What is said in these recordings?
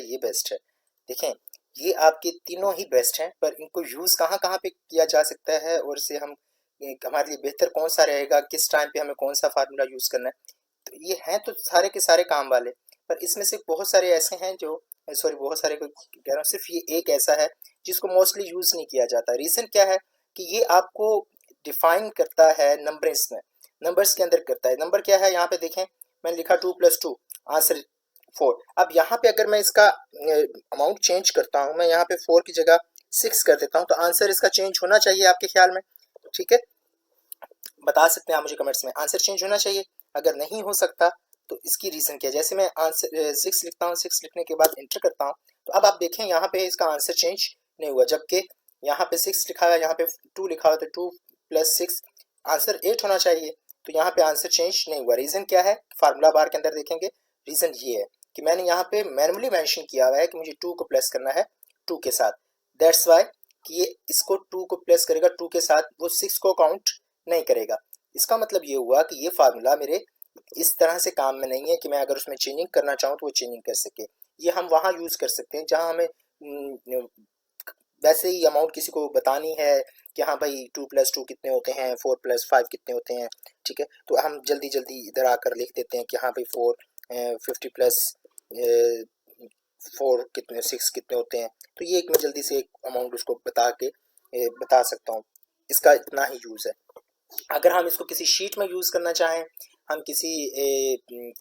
ये बेस्ट है। देखें, ये आपके तीनों ही बेस्ट हैं, पर इनको यूज़ कहाँ कहाँ पे किया जा सकता है और इसे हम हमारे लिए बेहतर कौन सा रहेगा, किस टाइम पे हमें कौन सा फार्मूला यूज़ करना है, तो ये हैं तो सारे के सारे काम वाले। पर इसमें से बहुत सारे ऐसे हैं जो, सॉरी बहुत सारे को कह रहा हूँ, सिर्फ ये एक ऐसा है जिसको मोस्टली यूज़ नहीं किया जाता। रीज़न क्या है कि ये आपको डिफाइन करता है नंबर्स में, नंबर्स के अंदर करता है। नंबर क्या है, यहाँ पे देखें मैंने लिखा 2 + 2 आंसर 4। अब यहाँ पे अगर मैं इसका अमाउंट चेंज करता हूँ, मैं यहाँ पे 4 की जगह 6 कर देता हूँ, तो आंसर इसका चेंज होना चाहिए आपके ख्याल में? ठीक है, बता सकते हैं आप मुझे कमेंट्स में, आंसर चेंज होना चाहिए। अगर नहीं हो सकता तो इसकी रीज़न क्या है? जैसे मैं आंसर 6 लिखता हूँ, 6 लिखने के बाद इंटर करता हूँ, तो अब आप देखें यहाँ पे इसका आंसर चेंज नहीं हुआ, जबकि यहाँ पे 6 लिखा हुआ है, यहाँ पे 2 लिखा हुआ, तो 2 + 6 आंसर 8 होना चाहिए। तो यहाँ पे आंसर चेंज नहीं हुआ। रीज़न क्या है? फार्मूला बार के अंदर देखेंगे, रीज़न ये है कि मैंने यहाँ पे मैनुअली मेंशन किया हुआ है कि मुझे 2 को प्लस करना है 2 के साथ। दैट्स वाई कि ये इसको 2 को प्लस करेगा 2 के साथ, वो 6 को काउंट नहीं करेगा। इसका मतलब ये हुआ कि ये फार्मूला मेरे इस तरह से काम में नहीं है कि मैं अगर उसमें चेंजिंग करना चाहूँ तो वो चेंजिंग कर सके। ये हम वहाँ यूज़ कर सकते हैं जहाँ हमें वैसे ही अमाउंट किसी को बतानी है कि हाँ भाई 2 + 2 कितने होते हैं, 4 + 5 कितने होते हैं, ठीक है, तो हम जल्दी जल्दी इधर आकर लिख देते हैं कि हाँ भाई 4 50 प्लस 4 कितने, 6 कितने होते हैं। तो ये एक मैं जल्दी से एक अमाउंट उसको बता के बता सकता हूँ। इसका इतना ही यूज़ है। अगर हम इसको किसी शीट में यूज़ करना चाहें, हम किसी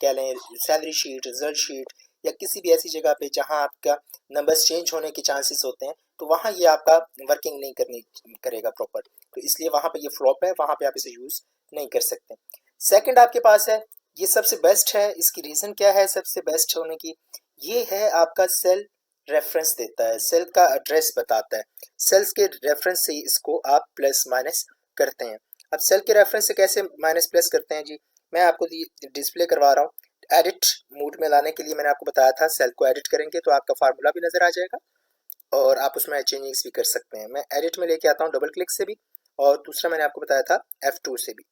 कह लें सैलरी शीट, रिजल्ट शीट, या किसी भी ऐसी जगह पे जहां आपका नंबर्स चेंज होने के चांसेस होते हैं, तो वहाँ ये आपका वर्किंग नहीं करनी करेगा प्रॉपर, तो इसलिए वहाँ पे ये फ्लॉप है, वहाँ पे आप इसे यूज़ नहीं कर सकते। सेकंड आपके पास है, ये सबसे बेस्ट है। इसकी रीज़न क्या है सबसे बेस्ट होने की? ये है आपका सेल रेफरेंस देता है, सेल का एड्रेस बताता है। सेल्स के रेफरेंस से इसको आप प्लस माइनस करते हैं। अब सेल के रेफरेंस से कैसे माइनस प्लस करते हैं जी, मैं आपको डिस्प्ले करवा रहा हूँ। एडिट मोड में लाने के लिए मैंने आपको बताया था, सेल को एडिट करेंगे तो आपका फार्मूला भी नजर आ जाएगा और आप उसमें चेंजिंग्स भी कर सकते हैं। मैं एडिट में लेके आता हूँ डबल क्लिक से भी, और दूसरा मैंने आपको बताया था F2 से भी।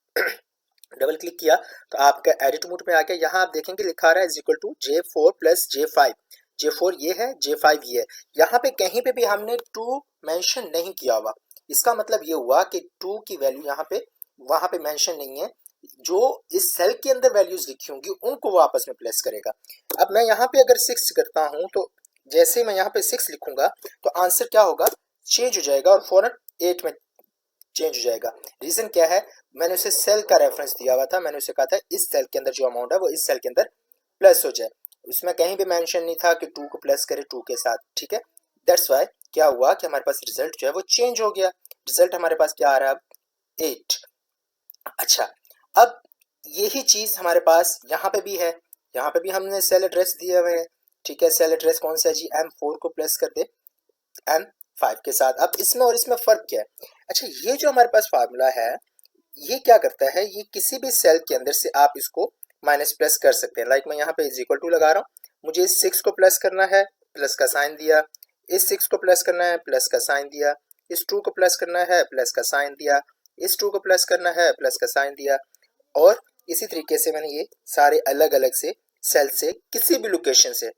डबल क्लिक किया तो आपका एडिट मोड में आ गया। यहाँ आप देखेंगे लिखा रहा है = J4 + J5। J4 ये है, J5 ये है। यहाँ पे कहीं पे भी हमने 2 मेंशन नहीं किया हुआ। इसका मतलब ये हुआ कि 2 की वैल्यू यहाँ पे वहां पे मेंशन नहीं है। जो इस सेल के अंदर वैल्यूज लिखी होंगी उनको वो आपस में प्लेस करेगा। अब मैं यहाँ पे अगर 6 करता हूँ, तो जैसे मैं यहाँ पे 6 लिखूंगा तो आंसर क्या होगा, चेंज हो जाएगा और फौरन 8 में चेंज हो जाएगा। रीजन क्या है, मैंने उसे सेल का रेफरेंस दिया हुआ था, मैंने उसे कहा था इस सेल के अंदर जो अमाउंट है वो इस सेल के अंदर प्लस हो जाए। उसमें कहीं भी मेंशन नहीं था कि 2 को प्लस करे 2 के साथ, ठीक है। दैट्स वाई क्या हुआ कि हमारे पास रिजल्ट जो है वो चेंज हो गया। रिजल्ट हमारे पास क्या आ रहा है अब, 8। अच्छा, अब यही चीज हमारे पास यहाँ पे भी है। यहाँ पे भी हमने सेल एड्रेस दिए हुए हैं, ठीक है। सेल एड्रेस कौन सा है जी, M4 को प्लस कर दे M5 के साथ। अब इसमें और इसमें फर्क क्या है? अच्छा, ये जो हमारे पास फार्मूला है ये क्या करता है, ये किसी भी सेल के अंदर से आप इसको माइनस प्लस कर सकते हैं। लाइक मैं यहाँ पे = लगा रहा हूँ, मुझे इस 6 को प्लस करना है, प्लस का साइन दिया, इस 6 को प्लस करना है, प्लस का साइन दिया, इस 2 को प्लस करना है, प्लस का साइन दिया, इस 2 को प्लस करना है, प्लस का साइन दिया। और इसी तरीके से मैंने ये सारे अलग अलग से सेल से किसी भी लोकेशन से,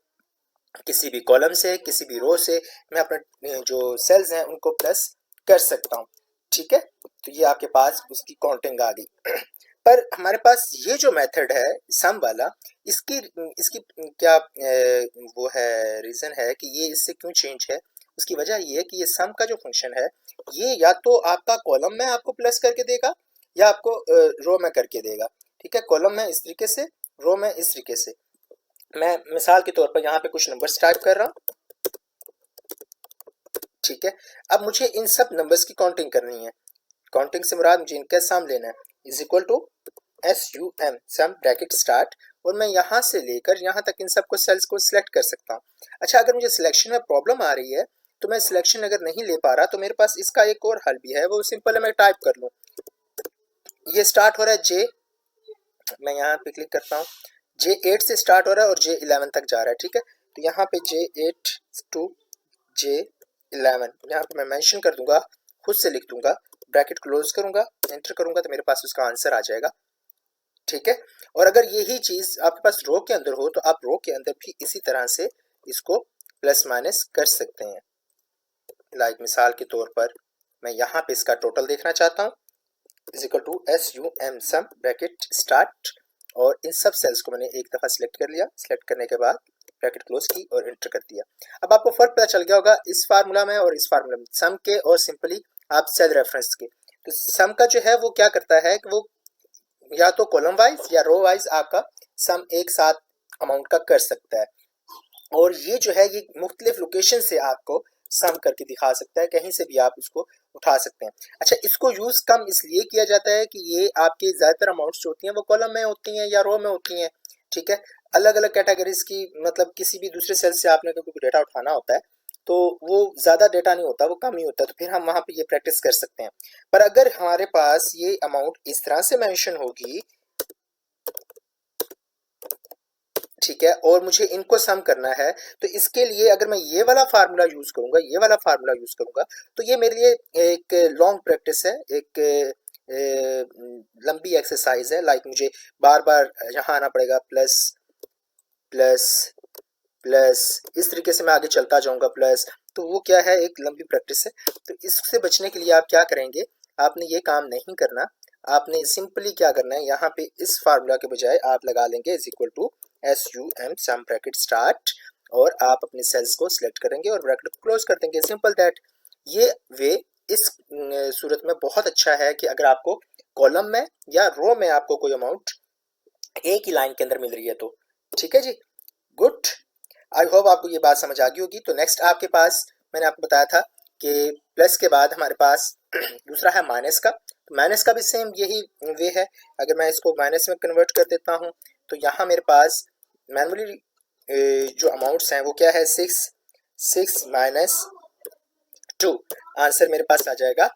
किसी भी कॉलम से, किसी भी रो से मैं अपने जो सेल्स हैं उनको प्लस कर सकता हूँ, ठीक है। तो ये आपके पास उसकी काउंटिंग आ गई। पर हमारे पास ये जो मेथड है सम वाला, इसकी इसकी क्या वो है, रीज़न है कि ये इससे क्यों चेंज है। उसकी वजह ये है कि ये सम का जो फंक्शन है ये या तो आपका कॉलम में आपको प्लस करके देगा या आपको रो में करके देगा, ठीक है। कॉलम में इस तरीके से, रो में इस तरीके से। मैं मिसाल के तौर पर यहाँ पे कुछ नंबर्स टाइप कर रहा हूँ, ठीक है। अब मुझे इन सब नंबर्स की काउंटिंग करनी है। काउंटिंग से मुराद मुझे इनका सम लेना है, SUM, सम ब्रैकेट स्टार्ट, और मैं यहाँ से लेकर यहाँ तक इन सबको सेल्स को सिलेक्ट कर सकता हूँ। अच्छा, अगर मुझे सिलेक्शन में प्रॉब्लम आ रही है, तो मैं सिलेक्शन अगर नहीं ले पा रहा, तो मेरे पास इसका एक और हल भी है, वो सिंपल है, मैं टाइप कर लूँ। ये स्टार्ट हो रहा है J, मैं यहाँ पे क्लिक करता हूँ, J8 से स्टार्ट हो रहा है और J11 तक जा रहा है, ठीक है। तो यहाँ पे J8 to J11 यहाँ पे मैं मेंशन कर दूंगा, खुद से लिख दूंगा, ब्रैकेट क्लोज करूंगा, एंटर करूंगा, तो मेरे पास उसका आंसर आ जाएगा, ठीक है। और अगर यही चीज आपके पास रो के अंदर हो, तो आप रो के अंदर भी इसी तरह से इसको प्लस माइनस कर सकते हैं। लाइक मिसाल के तौर पर मैं यहाँ पे इसका टोटल देखना चाहता हूँ, is equal to SUM sum bracket start, और इन सब सेल्स को मैंने एक दफ़ा सिलेक्ट कर लिया। सिलेक्ट करने के बाद ब्रैकेट क्लोज की और एंटर कर दिया। अब आपको फर्क पता चल गया होगा इस फार्मूला में और इस फार्मूला में, सम के और सिंपली आप सेल रेफरेंस के। तो सम का जो है वो क्या करता है कि वो या तो कॉलम वाइज या रो वाइज आपका सम एक साथ अमाउंट का कर सकता है, और ये जो है ये मुख्तलिफ लोकेशन से आपको सम करके दिखा सकता है, कहीं से भी आप इसको उठा सकते हैं। अच्छा, इसको यूज़ कम इसलिए किया जाता है कि ये आपके ज़्यादातर अमाउंट्स जो होती हैं वो कॉलम में होती हैं या रो में होती हैं, ठीक है। अलग अलग कैटेगरीज की, मतलब किसी भी दूसरे सेल से आपने कोई डेटा उठाना होता है तो वो ज़्यादा डेटा नहीं होता, वो कम ही होता है, तो फिर हम वहाँ पे ये प्रैक्टिस कर सकते हैं। पर अगर हमारे पास ये अमाउंट इस तरह से मेंशन होगी, ठीक है, और मुझे इनको सम करना है, तो इसके लिए अगर मैं ये वाला फार्मूला यूज करूंगा, ये वाला फार्मूला यूज करूंगा, तो ये मेरे लिए एक लॉन्ग प्रैक्टिस है, एक लंबी एक्सरसाइज है। लाइक मुझे बार बार यहाँ आना पड़ेगा, प्लस प्लस प्लस, इस तरीके से मैं आगे चलता जाऊंगा प्लस, तो वो क्या है, एक लंबी प्रैक्टिस है। तो इससे बचने के लिए आप क्या करेंगे, आपने ये काम नहीं करना, आपने सिंपली क्या करना है, यहाँ पे इस फार्मूला के बजाय आप लगा लेंगे is equal to SUM sum bracket start, और आप अपने सेल्स को सिलेक्ट करेंगे और ब्रैकेट को क्लोज कर देंगे, सिंपल दैट। ये वे इस सूरत में बहुत अच्छा है कि अगर आपको कॉलम में या रो में आपको कोई अमाउंट एक ही लाइन के अंदर मिल रही है तो, ठीक है जी, गुड। आई होप आपको ये बात समझ आ गई होगी। तो नेक्स्ट आपके पास मैंने आपको बताया था कि प्लस के बाद हमारे पास दूसरा है माइनस का। तो माइनस का भी सेम यही वे है। अगर मैं इसको माइनस में कन्वर्ट कर देता हूँ तो यहाँ मेरे पास मैनुअली जो अमाउंट्स हैं वो क्या है, 6 माइनस 2, आंसर मेरे पास आ जाएगा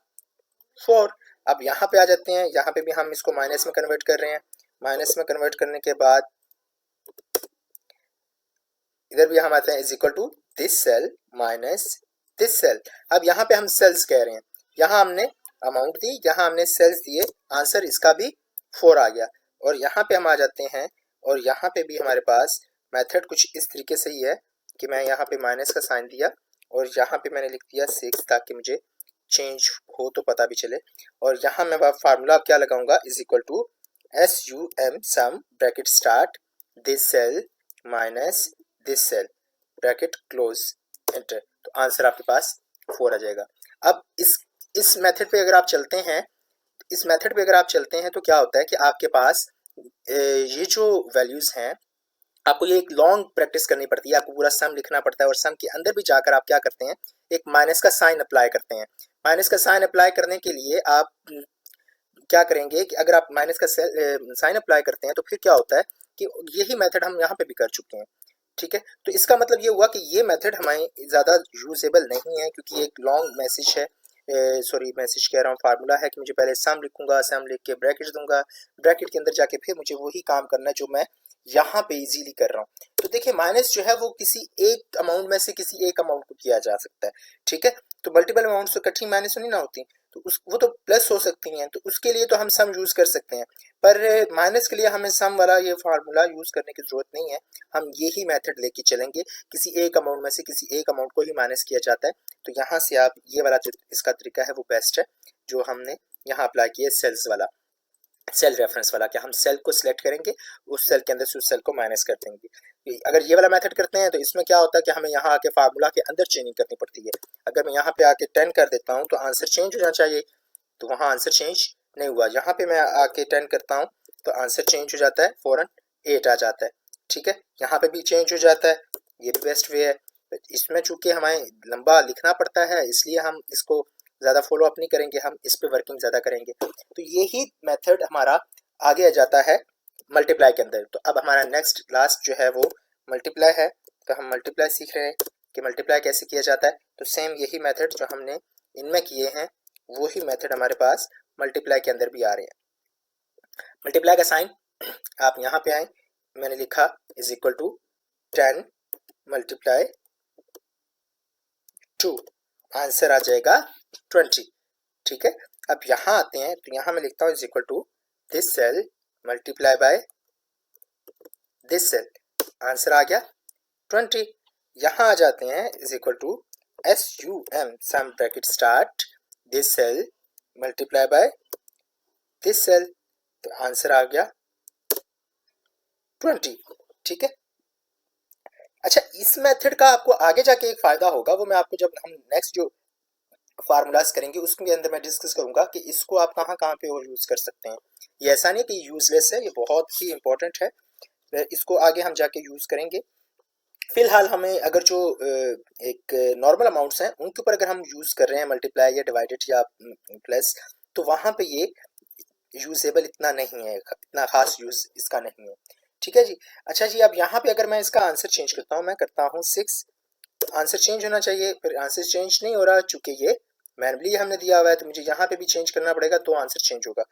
4। अब यहाँ पे आ जाते हैं, यहाँ पे भी हम इसको माइनस में कन्वर्ट कर रहे हैं। माइनस में कन्वर्ट करने के बाद इधर भी हम आते हैं is equal to this cell minus this cell. अब यहाँ पे हम सेल्स कह रहे हैं, यहाँ हमने अमाउंट दी, यहाँ हमने सेल्स दिए, आंसर इसका भी 4 आ गया। और यहाँ पे हम आ जाते हैं, और यहाँ पे भी हमारे पास मेथड कुछ इस तरीके से ही है कि मैं यहाँ पे माइनस का साइन दिया और यहाँ पे मैंने लिख दिया 6 ताकि मुझे चेंज हो तो पता भी चले। और यहाँ मैं फार्मूला क्या लगाऊंगा, is equal to SUM sum bracket start this cell minus this cell bracket close enter, तो आंसर आपके पास 4 आ जाएगा। अब इस मेथड पे अगर आप चलते हैं, इस मेथड पे अगर आप चलते हैं तो क्या होता है कि आपके पास ये जो वैल्यूज हैं, आपको ये एक लॉन्ग प्रैक्टिस करनी पड़ती है, आपको पूरा सम लिखना पड़ता है, और सम के अंदर भी जाकर आप क्या करते हैं, एक माइनस का साइन अप्लाई करते हैं। माइनस का साइन अप्लाई करने के लिए आप क्या करेंगे कि अगर आप माइनस का साइन अप्लाई करते हैं तो फिर क्या होता है कि यही मेथड हम यहाँ पे भी कर चुके हैं, ठीक है। तो इसका मतलब ये हुआ कि ये मेथड हमें ज़्यादा यूजेबल नहीं है, क्योंकि एक लॉन्ग मैसेज है, सॉरी मैसेज कह रहा हूँ, फार्मूला है कि मुझे पहले सम लिखूंगा, सम लिख के ब्रैकेट दूंगा, ब्रैकेट के अंदर जाके फिर मुझे वही काम करना है जो मैं यहाँ पे इजीली कर रहा हूँ। तो देखिए माइनस जो है वो किसी एक अमाउंट में से किसी एक अमाउंट को किया जा सकता है, ठीक है। तो मल्टीपल अमाउंट्स तो इकट्ठी माइनस नहीं ना होती, तो वो तो प्लस हो सकती हैं, तो उसके लिए तो हम सम यूज़ कर सकते हैं, पर माइनस के लिए हमें सम वाला ये फार्मूला यूज़ करने की ज़रूरत नहीं है। हम यही मेथड लेके चलेंगे, किसी एक अमाउंट में से किसी एक अमाउंट को ही माइनस किया जाता है। तो यहाँ से आप ये वाला जो इसका तरीका है वो बेस्ट है, जो हमने यहाँ अप्लाई किया सेल्स वाला, सेल रेफरेंस वाला, कि हम सेल को सिलेक्ट करेंगे, उस सेल के अंदर से उस सेल को माइनस कर देंगे। अगर ये वाला मेथड करते हैं तो इसमें क्या होता है कि हमें यहाँ आके फार्मूला के अंदर चेंजिंग करनी पड़ती है। अगर मैं यहाँ पे आके 10 कर देता हूँ तो आंसर चेंज हो जाना चाहिए, तो वहाँ आंसर चेंज नहीं हुआ। यहाँ पे मैं आके 10 करता हूँ तो आंसर चेंज हो जाता है, फौरन 8 आ जाता है, ठीक है। यहाँ पे भी चेंज हो जाता है, ये भी बेस्ट वे है। इसमें चूंकि हमें लंबा लिखना पड़ता है इसलिए हम इसको ज़्यादा फॉलो अप नहीं करेंगे, हम इस पे वर्किंग ज़्यादा करेंगे। तो यही मेथड हमारा आगे आ जाता है मल्टीप्लाई के अंदर। तो अब हमारा नेक्स्ट लास्ट जो है वो मल्टीप्लाई है, तो हम मल्टीप्लाई सीख रहे हैं कि मल्टीप्लाई कैसे किया जाता है। तो सेम यही मेथड जो हमने इनमें किए हैं वही मेथड हमारे पास मल्टीप्लाई के अंदर भी आ रहे हैं। मल्टीप्लाई का साइन आप यहाँ पे आए, मैंने लिखा is equal to 10 multiply 2, answer आ जाएगा 20, ठीक है। अब यहाँ आते हैं तो यहाँ मैं लिखता हूँ is equal to this cell multiply by this cell, answer आ गया 20। यहाँ आ जाते हैं is equal to SUM sum bracket start this cell multiply by this cell, तो आंसर आ गया 20। ठीक है। अच्छा, इस मेथड का आपको आगे जाके एक फायदा होगा, वो मैं आपको जब हम नेक्स्ट जो फार्मूलाज करेंगे उसके अंदर मैं डिस्कस करूंगा कि इसको आप कहाँ कहाँ पे और यूज कर सकते हैं। ये ऐसा नहीं कि यूजलेस है, ये बहुत ही इंपॉर्टेंट है, इसको आगे हम जाके यूज करेंगे। फिलहाल हमें अगर जो एक नॉर्मल अमाउंट्स हैं उनके ऊपर अगर हम यूज कर रहे हैं मल्टीप्लाई या डिवाइडेड या प्लस, तो वहां पे ये यूजेबल इतना नहीं है, इतना खास यूज इसका नहीं है। ठीक है जी। अच्छा जी, अब यहाँ पे अगर मैं इसका आंसर चेंज करता हूँ, मैं करता हूँ 6, आंसर चेंज होना चाहिए, फिर आंसर चेंज नहीं हो रहा चूंकि ये मैनुअली हमने दिया हुआ है, तो मुझे यहाँ पे भी चेंज करना पड़ेगा तो आंसर चेंज होगा।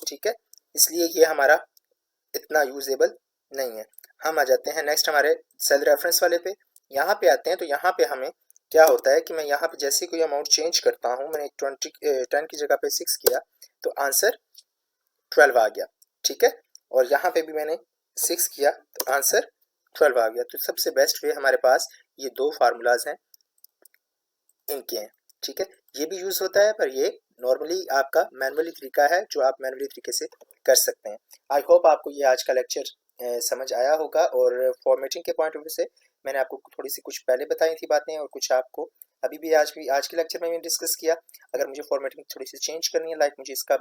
ठीक है, इसलिए ये हमारा इतना यूजेबल नहीं है। हम आ जाते हैं नेक्स्ट हमारे सेल रेफरेंस वाले पे। यहाँ पे आते हैं तो यहाँ पे हमें क्या होता है कि मैं यहाँ पे जैसे कोई अमाउंट चेंज करता हूँ, मैंने 10 की जगह पे 6 किया तो आंसर 12 आ गया। ठीक है, और यहाँ पे भी मैंने 6 किया तो आंसर 12 आ गया। तो सबसे बेस्ट वे हमारे पास ये दो फार्मूलाज हैं, इनके हैं। ठीक है, ये भी यूज होता है, पर ये नॉर्मली आपका मैनुअली तरीका है जो आप मैनुअली तरीके से कर सकते हैं। आई होप आपको ये आज का लेक्चर समझ आया होगा, और फॉर्मेटिंग के पॉइंट ऑफ व्यू से मैंने आपको थोड़ी सी कुछ पहले बताई थी बातें, और कुछ आपको अभी भी आज के लेक्चर में मैंने डिस्कस किया। अगर मुझे फॉर्मेटिंग थोड़ी सी चेंज करनी है, लाइक मुझे इसका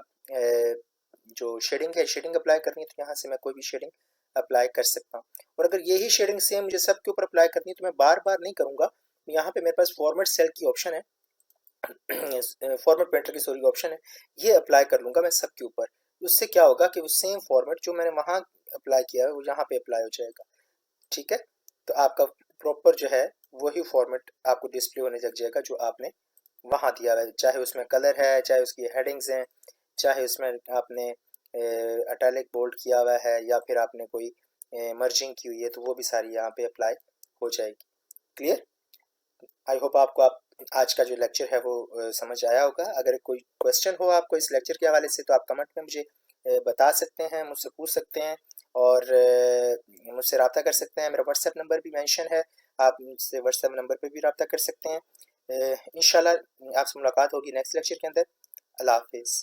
जो शेडिंग है, शेडिंग अप्लाई करनी है, तो यहाँ से मैं कोई भी शेडिंग अप्लाई कर सकता हूँ। और अगर यही शेडिंग सेम मुझे सबके ऊपर अप्लाई करनी है तो मैं बार बार नहीं करूँगा, यहाँ पे मेरे पास फॉर्मेट सेल की ऑप्शन है, फॉर्मेट पेंटर की सॉरी ऑप्शन है, ये अप्लाई कर लूंगा मैं सबके ऊपर। उससे क्या होगा कि वो सेम फॉर्मेट जो मैंने वहां अप्लाई किया है वो यहाँ पे अप्लाई हो जाएगा। ठीक है, तो आपका प्रॉपर जो है वही फॉर्मेट आपको डिस्प्ले होने लग जाएगा जो आपने वहां दिया है, चाहे उसमें कलर है, चाहे उसकी हेडिंग्स हैं, चाहे उसमें आपने अटैलिक बोल्ड किया हुआ है, या फिर आपने कोई मर्जिंग की हुई है, तो वो भी सारी यहाँ पे अप्लाई हो जाएगी। क्लियर? आई होप आपको आज का जो लेक्चर है वो समझ आया होगा। अगर कोई क्वेश्चन हो आपको इस लेक्चर के हवाले से तो आप कमेंट में मुझे बता सकते हैं, मुझसे पूछ सकते हैं, और मुझसे रब्ता कर सकते हैं। मेरा व्हाट्सएप नंबर भी मेंशन है, आप मुझसे व्हाट्सएप नंबर पे भी रब्ता कर सकते हैं। इंशाल्लाह आपसे मुलाकात होगी नेक्स्ट लेक्चर के अंदर। अल्लाह हाफिज़।